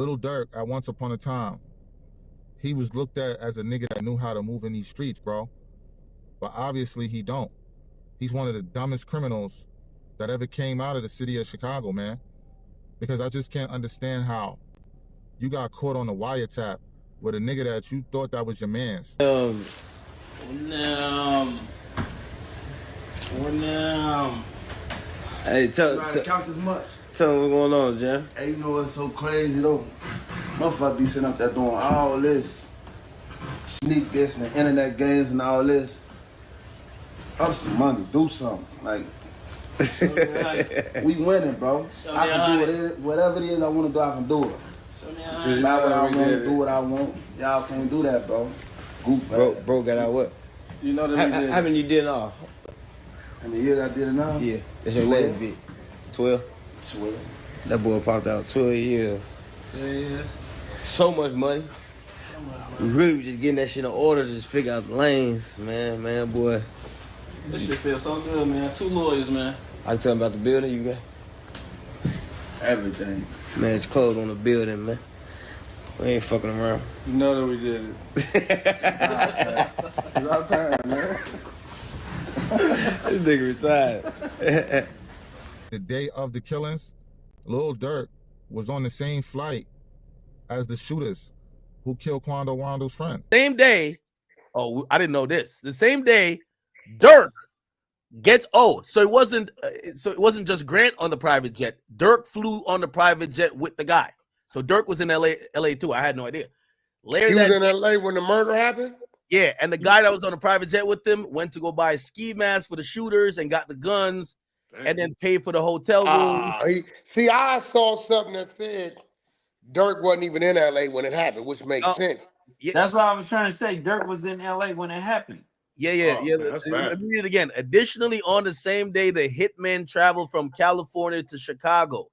Lil Durk, at once upon a time, he was looked at as a nigga that knew how to move in these streets, bro. But obviously he don't. He's one of the dumbest criminals that ever came out of the city of Chicago, man. Because I just can't understand how you got caught on the wiretap with a nigga that you thought that was your man's. Hey, tell count this much. Tell them what's going on, Jam. Hey, you know what's so crazy though? Motherfucker be sitting up there doing all this, sneak this and internet games and all this. Up some money, do something. Like, we winning, bro. I can do whatever it is I want to do, I can do it. Buy what I want, do what I want. Y'all can't do that, bro. Goof. Bro got out what? You know that we did. How many you did all? How many years I did it now? Yeah. That's your latest bit. 12? 12. That boy popped out 12 years. Yeah. So much money. We really was just getting that shit in order to just figure out the lanes, man, boy. This shit feels so good, man. 2 lawyers, man. I can tell them about the building you got? Everything. Man, it's closed on the building, man. We ain't fucking around. You know that we did it. It's our time, man. This nigga retired. The day of the killings, Lil Durk was on the same flight as the shooters who killed Quando Wando's friend. Same day, oh, I didn't know this. The same day, Dirk gets so it wasn't just Grant on the private jet. Dirk flew on the private jet with the guy. So Dirk was in LA too. I had no idea. He was in LA when the murder happened? Yeah, and the guy that was on the private jet with him went to go buy a ski mask for the shooters and got the guns and then paid for the hotel room. I saw something that said Dirk wasn't even in LA when it happened, which makes sense. Yeah. That's what I was trying to say. Dirk was in LA when it happened. Yeah. Let me read it again. Additionally, on the same day, the hitman traveled from California to Chicago.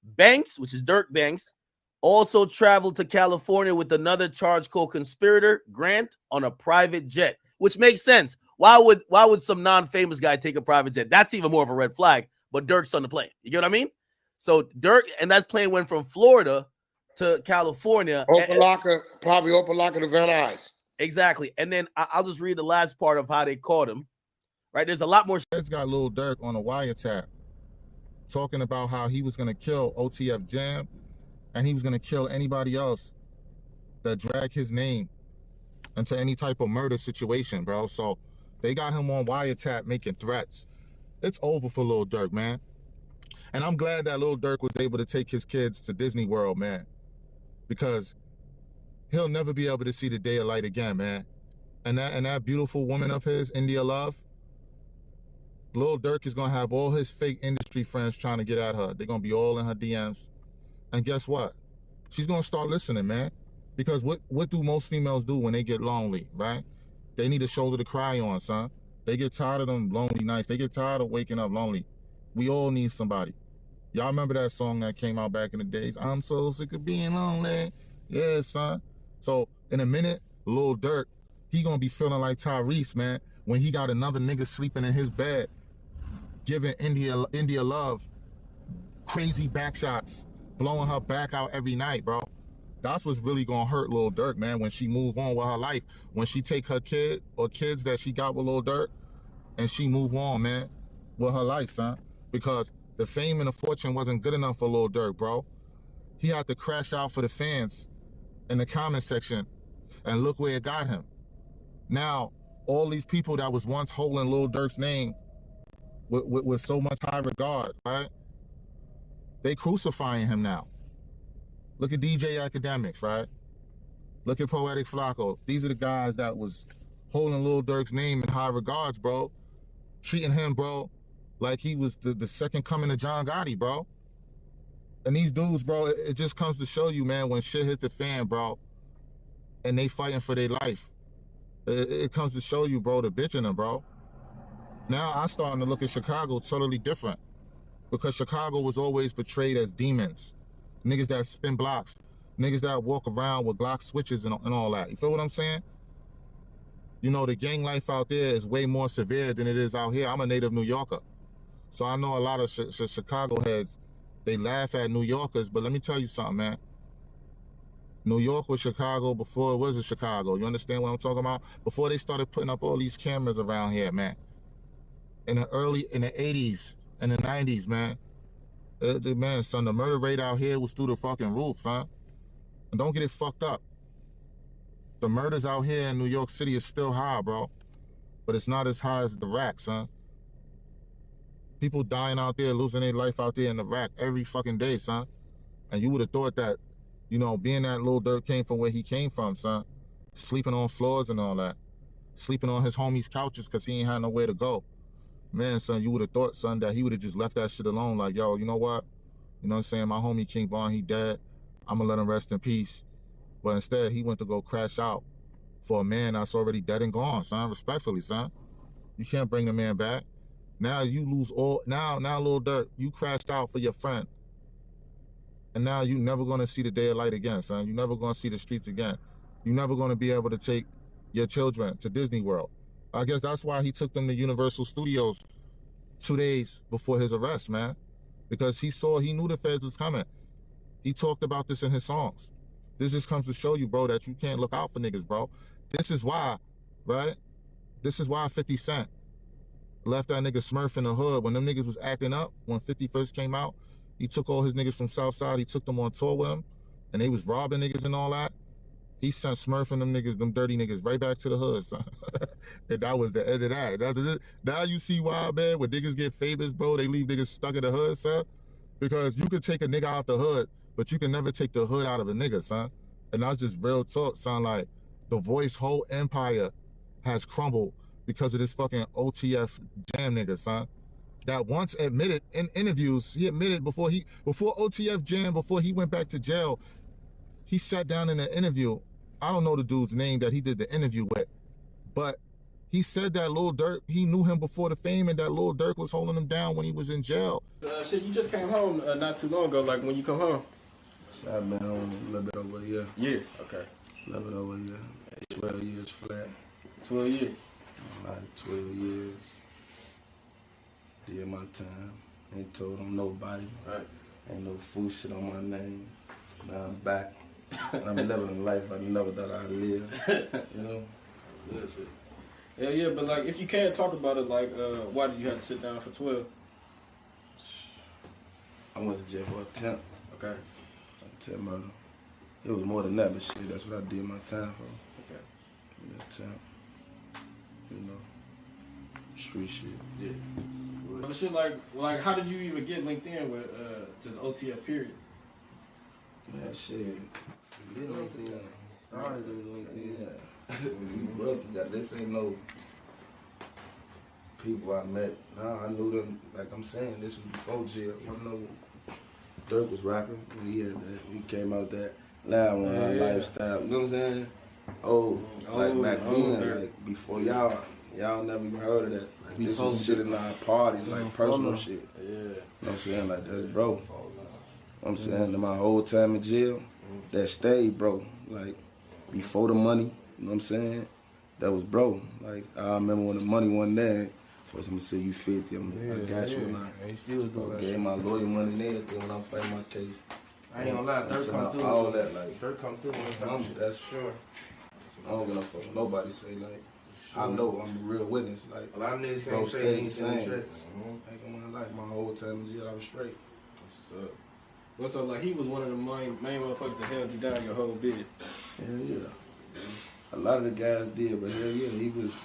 Banks, which is Dirk Banks, also traveled to California with another charged co-conspirator, Grant, on a private jet, which makes sense. Why would some non-famous guy take a private jet? That's even more of a red flag, but Dirk's on the plane. You get what I mean? So Dirk, and that plane went from Florida to California. Probably Opalaka to Van Nuys. Exactly. And then I'll just read the last part of how they caught him. Right? There's a lot more. It's got Lil Durk on a wiretap talking about how he was going to kill OTF Jam and he was going to kill anybody else that dragged his name into any type of murder situation, bro. So they got him on wiretap making threats. It's over for Lil Durk, man. And I'm glad that Lil Durk was able to take his kids to Disney World, man, because he'll never be able to see the day of light again, man. And that beautiful woman of his, India Love, Lil Durk is gonna have all his fake industry friends trying to get at her. They're gonna be all in her DMs. And guess what? She's gonna start listening, man. Because what do most females do when they get lonely, right? They need a shoulder to cry on, son. They get tired of them lonely nights. They get tired of waking up lonely. We all need somebody. Y'all remember that song that came out back in the days? I'm so sick of being lonely. Yeah, son. So in a minute, Lil Durk, he gonna be feeling like Tyrese, man, when he got another nigga sleeping in his bed, giving India Love crazy back shots, blowing her back out every night, bro. That's what's really gonna hurt Lil Durk, man, when she move on with her life. When she take her kid or kids that she got with Lil Durk and she move on, man, with her life, son. Because the fame and the fortune wasn't good enough for Lil Durk, bro. He had to crash out for the fans in the comment section, and look where it got him. Now, all these people that was once holding Lil Durk's name with so much high regard, right? They crucifying him now. Look at DJ Academics, right? Look at Poetic Flacco. These are the guys that was holding Lil Durk's name in high regards, bro. Treating him, bro, like he was the second coming of John Gotti, bro. And these dudes, bro, it just comes to show you, man, when shit hit the fan, bro, and they fighting for their life, it comes to show you, bro, the bitch in them, bro. Now I'm starting to look at Chicago totally different, because Chicago was always portrayed as demons. Niggas that spin blocks, niggas that walk around with Glock switches and all that. You feel what I'm saying? You know, the gang life out there is way more severe than it is out here. I'm a native New Yorker, so I know a lot of Chicago heads, they laugh at New Yorkers, but let me tell you something, man. New York was Chicago before it was Chicago. You understand what I'm talking about? Before they started putting up all these cameras around here, man. In the 80s and the 90s, man. Man, son, the murder rate out here was through the fucking roof, son. And don't get it fucked up. The murders out here in New York City is still high, bro. But it's not as high as the rack, son. People dying out there, losing their life out there in the rack every fucking day, son. And you would have thought that, you know, being that Lil Durk came from where he came from, son. Sleeping on floors and all that. Sleeping on his homies' couches because he ain't had nowhere to go. Man, son, you would have thought, son, that he would have just left that shit alone. Like, yo, you know what? You know what I'm saying? My homie King Von, he dead. I'm going to let him rest in peace. But instead, he went to go crash out for a man that's already dead and gone, son. Respectfully, son. You can't bring the man back. Now you lose all. Now Lil Durk, you crashed out for your friend. And now you never going to see the day of light again, son. You never going to see the streets again. You never going to be able to take your children to Disney World. I guess that's why he took them to Universal Studios 2 days before his arrest, man. Because he knew the feds was coming. He talked about this in his songs. This just comes to show you, bro, that you can't look out for niggas, bro. This is why, right? This is why 50 Cent left that nigga Smurf in the hood. When them niggas was acting up, when 50 first came out, he took all his niggas from Southside, he took them on tour with him, and they was robbing niggas and all that. He sent Smurf and them niggas, them dirty niggas, right back to the hood, son. And that was the end of that. Now you see why, man, when niggas get famous, bro, they leave niggas stuck in the hood, son. Because you could take a nigga out the hood, but you can never take the hood out of a nigga, son. And that's just real talk, son. Like, the Voice whole empire has crumbled because of this fucking OTF Jam nigga, son. That once admitted in interviews, he admitted before OTF Jam, before he went back to jail, he sat down in an interview. I don't know the dude's name that he did the interview with, but he said that Lil Durk, he knew him before the fame and that Lil Durk was holding him down when he was in jail. Shit, you just came home not too long ago, like when you come home. So I've been home a little bit over a year. Yeah, okay. A little bit over a year. 12 years flat. 12 years. Like 12 years. Did my time. Ain't told on nobody. Right. Ain't no fool shit on my name. Now I'm back. I'm living a life I never thought I'd live. You know? Good shit. Yeah, but like, if you can't talk about it, like, why did you have to sit down for 12? I went to jail for attempt. Okay. Attempt murder. It was more than that, but shit, that's what I did my time for. Okay. Attempt. You know? Street shit. Yeah. But shit, like, how did you even get linked in with just OTF period? Man, shit. Get LinkedIn. Started with LinkedIn. We worked together. This ain't no people I met. Nah, I knew them. Like I'm saying, this was before jail. I know Dirk was rapping when he had that. He came out that loud one lifestyle. You know what I'm saying? Like back then, like before y'all never even heard of that. Like, this was shit in our parties, like personal shit. Yeah. You know what I'm saying? Like that's bro. You know what I'm saying? My whole time in jail, that stayed, bro. Like before the money. You know what I'm saying? That was bro. Like I remember when the money wasn't there. First I'm gonna say you 50. I got you. And I still do gave my lawyer money and everything when I'm fighting my case. I ain't gonna lie, Dirk come through. All that, like Dirk come through. that's sure. I don't give no fuck. Nobody say like. Sure. I know I'm a real witness. Like a lot of niggas bro, can't say they ain't seen checks. Like in my life, my whole time in jail, I was straight. What's up? What's up? Like he was one of the main motherfuckers that held you down your whole bid. Hell yeah. A lot of the guys did, but hell yeah, he was.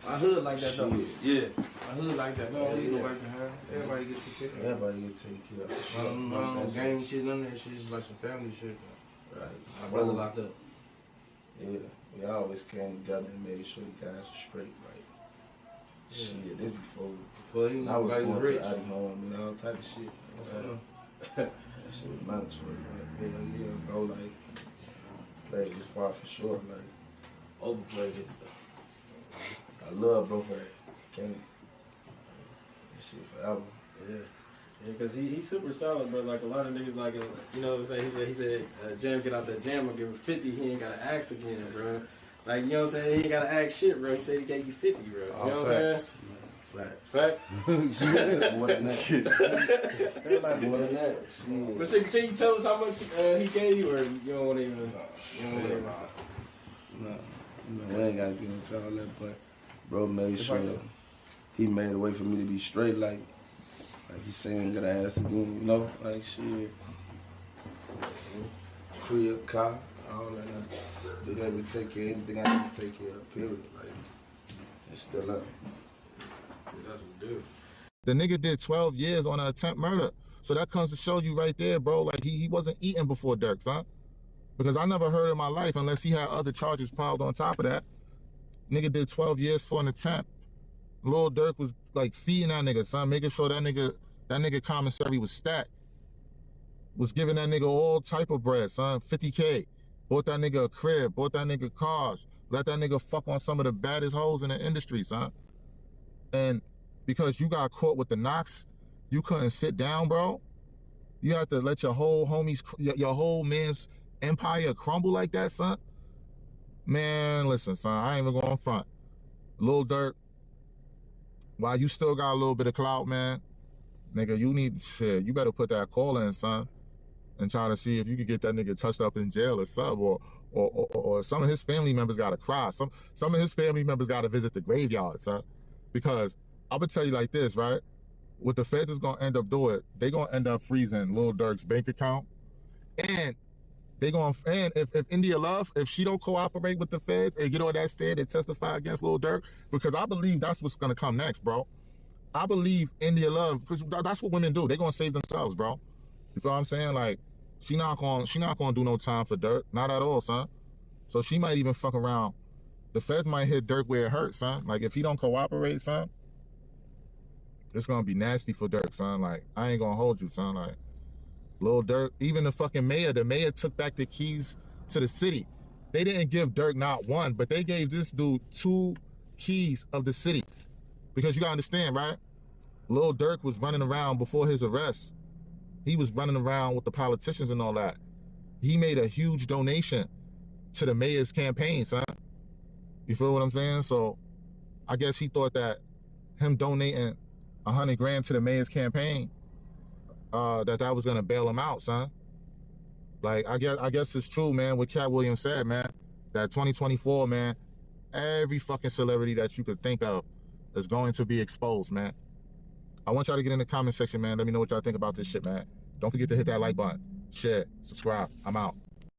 I hood like that though. Yeah. I hood like that. No, you go back behind. Everybody get taken care of. Everybody get taken care of. For sure. No gang shit, none of that shit. It's like some family shit. Right. My brother locked up. Yeah. We always came together and made sure the guys were straight. Like, shit, this before he I was like going rich. to Adi home and all type of shit. That shit was mandatory. Like, hell yeah, bro. Like, played this part for sure. Like, Overplayed it. I love bro for that. Can't. That shit forever. Yeah. Yeah, cause he's super solid, bro. Like a lot of niggas, like you know what I'm saying. He said, Jam get out that jam, I'll give him 50. He ain't gotta ask again, bro. Like you know what I'm saying. He ain't gotta ask shit, bro. He said he gave you 50, bro. You know what I'm saying? Facts. Fact. More than that. They're like, More than that. Shit. but shit, can you tell us how much he gave you, or you don't want to even? No, we ain't gotta get into all that, but bro made sure he made a way for me to be straight, like he's saying, gotta ass again, you know, like shit. Crib, car, all that. They let me take care of anything I need to take care of, period. Like, it's still up. That's what we do. The nigga did 12 years on an attempt murder. So that comes to show you right there, bro. Like, he wasn't eating before Dirk, son. Because I never heard in my life, unless he had other charges piled on top of that. Nigga did 12 years for an attempt. Lil Durk was, like, feeding that nigga, son, making sure that nigga commissary was stacked. Was giving that nigga all type of bread, son, 50K. Bought that nigga a crib, bought that nigga cars. Let that nigga fuck on some of the baddest hoes in the industry, son. And because you got caught with the knocks, you couldn't sit down, bro. You have to let your whole homies, your whole man's empire crumble like that, son. Man, listen, son, I ain't even going front. Lil Durk, while you still got a little bit of clout, man, nigga, you need shit. You better put that call in, son, and try to see if you could get that nigga touched up in jail or something, or some of his family members gotta cry. Some of his family members gotta visit the graveyard, son. Because I'm gonna tell you like this, right? What the feds is gonna end up doing, they gonna end up freezing Lil Durk's bank account, and they gonna, and if India Love, if she don't cooperate with the feds and get on that stand and testify against Lil Durk, because I believe that's what's gonna come next, bro. I believe India Love, because that's what women do. They gonna save themselves, bro. You feel what I'm saying? Like, she not gonna do no time for Durk, not at all, son. So she might even fuck around. The feds might hit Durk where it hurts, son. Like, if he don't cooperate, son, it's gonna be nasty for Durk, son. Like, I ain't gonna hold you, son. Like, Lil Durk, even the mayor took back the keys to the city. They didn't give Durk not one, but they gave this dude 2 keys of the city. Because you gotta understand, right? Lil Durk was running around before his arrest. He was running around with the politicians and all that. He made a huge donation to the mayor's campaign, son. You feel what I'm saying? So I guess he thought that him donating 100 grand to the mayor's campaign, that was gonna bail him out, son. Like, I guess it's true, man, what Cat Williams said, man, that 2024, man, every fucking celebrity that you could think of is going to be exposed, man. I want y'all to get in the comment section, man. Let me know what y'all think about this shit, man. Don't forget to hit that like button, share, subscribe. I'm out.